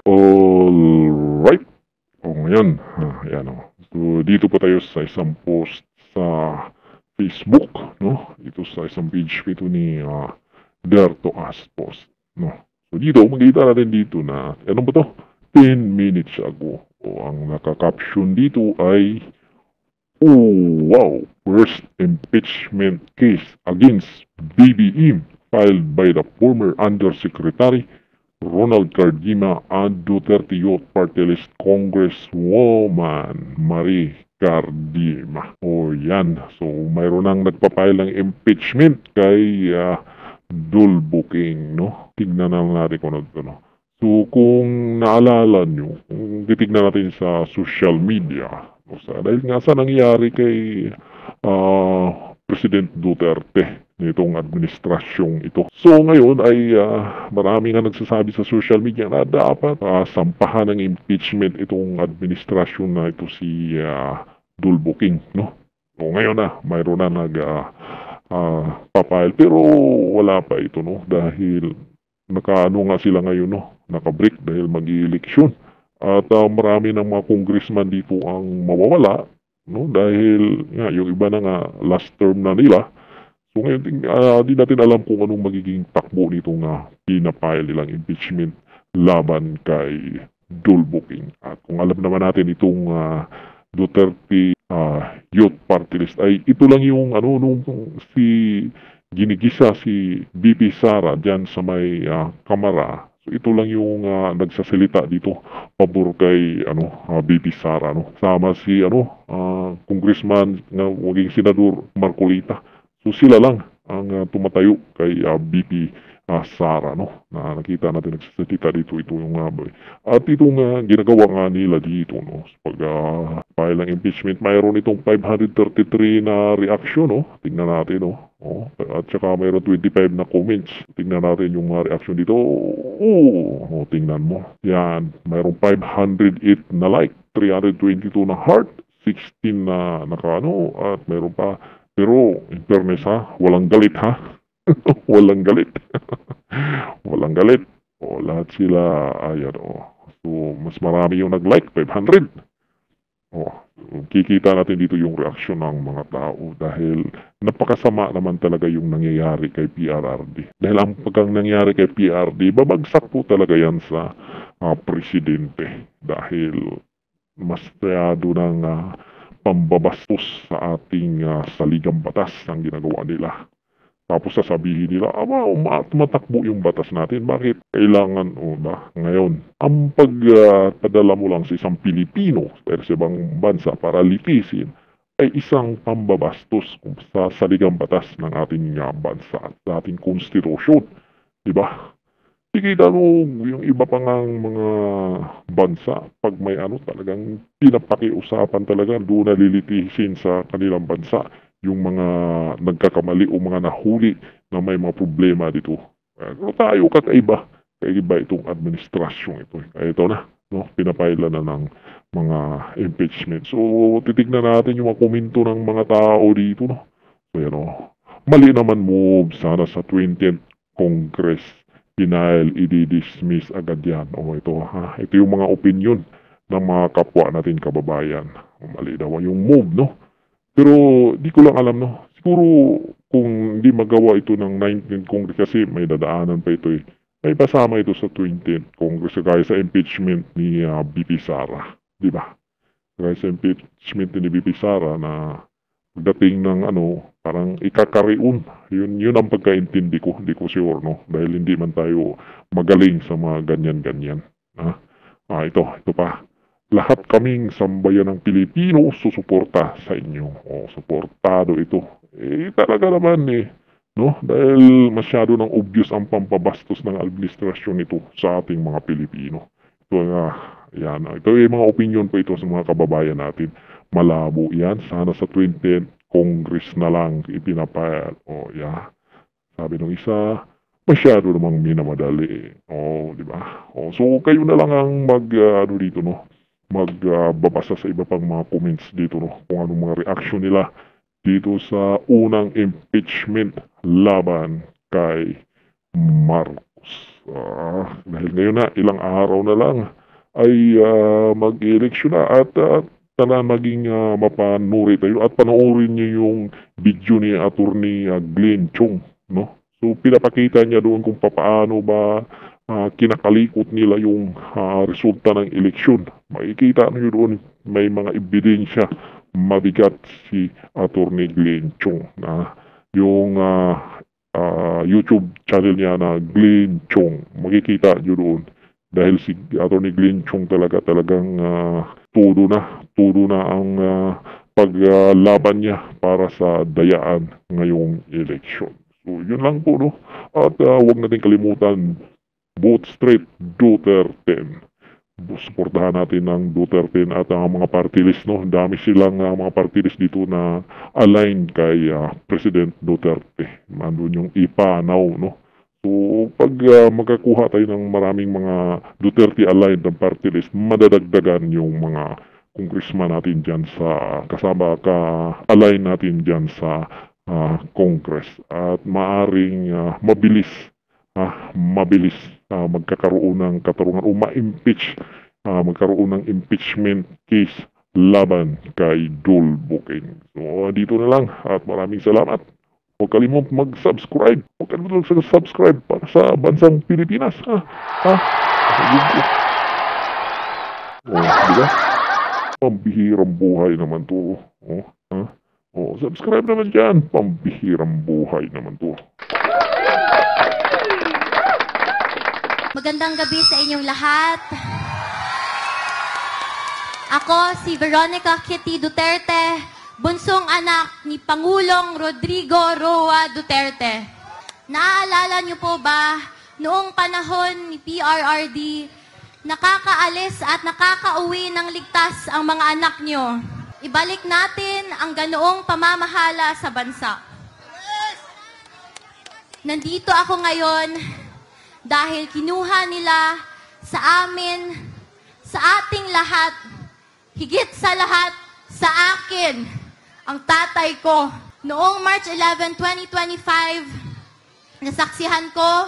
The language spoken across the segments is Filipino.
Alright. O ngayon, ayan o. So, dito po tayo sa isang post sa Facebook, no? Ito sa isang page po ito ni Dare to Ask Post, no? So, dito, makikita natin dito na, ano ba to? 10 minutes ago. O, ang naka-caption dito ay, oh, wow, first impeachment case against BBM filed by the former Undersecretary Ronald Cardima and Duterte Youth Party List Congresswoman Marie Cardima. O yan. So, mayroon nang nagpapile ng impeachment kay Dulbo King, no? Tignan na lang natin kung ano ito, no? So, kung naalala nyo, kung titignan natin sa social media, no, dahil nga sa nangyari kay President Duterte nitong administrasyong ito. So ngayon ay marami nga nagsasabi sa social media na dapat sampahan ng impeachment itong administrasyon na ito si Dulbo King, no? O ngayon na, mayroon na papile pero wala pa ito, no? Dahil nakaano nga sila ngayon, no? Nakabreak dahil mag-eleksyon. At marami ng mga congressman dito ang mawawala, no? Dahil nga, yung iba na nga last term na nila. So ngayon, di natin alam kung anong magiging takbo nitong pinapile nilang impeachment laban kay Dulbo King. At kung alam naman natin itong Duterte Youth Party List ay ito lang yung nung si ginigisa si BP Sara dyan sa may kamara. So ito lang yung nagsasalita dito pabor kay BP Sara, no. Sama si congressman na maging senador Marcolita. So sila lang ang tumatayo kay BP Sara, no? Na nakita natin nagsasalita dito, ito yung at itong ginagawa nga nila dito, no? Pag file ng impeachment, mayroon itong 533 na reaction, no? Tingnan natin, no? Oh, at saka mayroon 25 na comments. Tingnan natin yung reaction dito. Tingnan mo. Yan, mayroon 508 na like, 322 na heart, 16 na nakaano, at mayroon pa. Pero, in fairness walang galit walang galit. Walang galit. O, lahat sila, ayan So, mas marami yung nag-like, 500. O, kikita natin dito yung reaksyon ng mga tao dahil napakasama naman talaga yung nangyayari kay PRRD. Dahil ang pagkang nangyayari kay PRRD, babagsak po talaga yan sa presidente dahil masyado ng pambabastos sa ating saligang batas ang ginagawa nila. Tapos sasabihin nila, tumatakbo yung batas natin. Bakit kailangan ngayon? Ang pagpadala mo lang sa isang Pilipino sa ibang bansa para litisin ay isang pambabastos sa saligang batas ng ating bansa at sa ating konstitusyon. Diba? Kikita mo yung iba pang mga bansa pag may talagang pinapakiusapan talaga doon nalilitisin sa kanilang bansa yung mga nagkakamali o mga nahuli na may mga problema dito. Pero tayo kakaiba itong administrasyon ito. Ito na, no? Pinapailan na ng mga impeachment. So titignan natin yung mga komento ng mga tao dito, no? Pero mali naman move sana sa 20th Congress denial, i-dismiss agad yan. Ito yung mga opinion ng mga kapwa natin kababayan. Mali daw yung move, no? Pero di ko lang alam, no? Siguro kung hindi magawa ito ng 19th Congress kasi may dadaanan pa ito may pasama ito sa 20th Congress kaya sa impeachment ni BP Sara. Di ba? Kaya sa impeachment ni BP Sara na pagdating ng parang ikakariun. Yun ang pagkaintindi ko. Hindi ko sure, no? Dahil hindi man tayo magaling sa mga ganyan-ganyan. Ito pa. Lahat kaming sambayan ng Pilipino susuporta sa inyo. Suportado ito. Talaga naman no? Dahil masyado ng obvious ang pampabastos ng administrasyon ito sa ating mga Pilipino. Ito yan. Ito yung mga opinion pa ito sa mga kababayan natin. Malabo yan. Sana sa 20th Congress na lang ipinapayal. Sabi ng isa, masyado namang minamadali. Di ba? So kayo na lang ang dito, no? Magbabasa sa iba pang mga comments dito, no? Kung anong mga reaction nila dito sa unang impeachment laban kay Marcos. Dahil ngayon na, ilang araw na lang ay mag-eleksyon na at sana maging mapanuri tayo at panoorin niyo yung video ni Attorney Glenn Chong, no? So pinapakita niya doon kung paano ba kinakalikot nila yung resulta ng eleksyon. Makikita niyo doon may mga ebidensya mabigat si Attorney Glenn Chong na yung YouTube channel niya na Glenn Chong. Makikita niyo doon dahil si Attorney Glenn Chong talagang todo na ang paglaban niya para sa dayaan ngayong eleksyon. So yun lang po, no? At huwag natin kalimutan, vote straight Duterte. Suportahan natin ng Duterte at ang mga party list, no? Dami silang mga party list dito na align kay President Duterte. Nandun yung ipanaw, no? So, pag magkakuha tayo ng maraming mga Duterte-aligned ng party list, madadagdagan yung mga congressman natin dyan sa, kasama ka-align natin dyan sa Congress. At maaring mabilis magkakaroon ng katarungan o ma-impeach, magkaroon ng impeachment case laban kay Dol Bukeng. So, dito na lang at maraming salamat. Huwag kalimut mag-subscribe. Huwag kalimut mag-subscribe para sa bansang Pilipinas. Diba? Pambihirang buhay naman to. Subscribe naman dyan. Pambihirang buhay naman to. Magandang gabi sa inyong lahat. Ako si Veronica Kitty Duterte, bunsong anak ni Pangulong Rodrigo Roa Duterte. Naaalala niyo po ba, noong panahon ni PRRD, nakakaalis at nakakauwi ng ligtas ang mga anak niyo. Ibalik natin ang ganoong pamamahala sa bansa. Nandito ako ngayon dahil kinuha nila sa amin, sa ating lahat, higit sa lahat, sa akin, ang tatay ko. Noong March 11, 2025, nasaksihan ko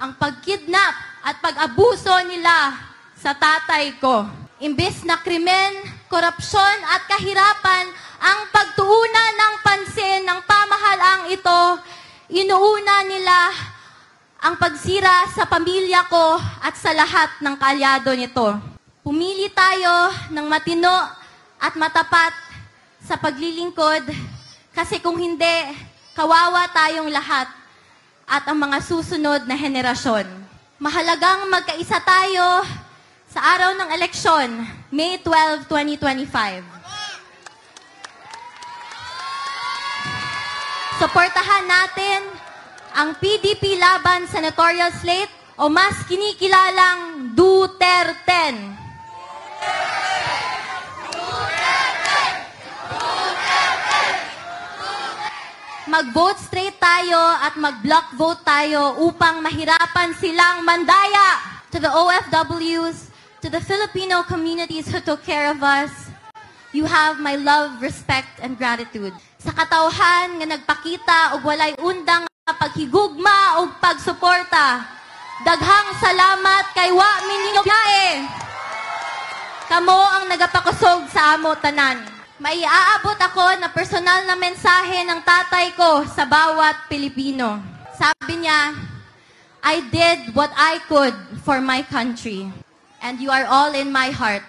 ang pagkidnap at pag-abuso nila sa tatay ko. Imbes na krimen, korupsyon at kahirapan ang pagtuunan ng pansin ng pamahalaang ito, inuuna nila ang pagsira sa pamilya ko at sa lahat ng kaalyado nito. Pumili tayo ng matino at matapat sa paglilingkod kasi kung hindi, kawawa tayong lahat at ang mga susunod na henerasyon. Mahalagang magkaisa tayo sa araw ng eleksyon, May 12, 2025. Suportahan natin ang PDP laban sa notorious slate o mas kinikilalang Duterte. Mag-vote straight tayo at mag-block vote tayo upang mahirapan silang mandaya. To the OFWs, to the Filipino communities who took care of us, you have my love, respect, and gratitude. Sa katawhan nga nagpakita og walay undang paghigugma o pagsuporta. Daghang salamat kay wa mininyo nae. Kamo ang nagapakusog sa amo tanan. Maiaabot ako na personal na mensahe ng tatay ko sa bawat Pilipino. Sabi niya, I did what I could for my country. And you are all in my heart.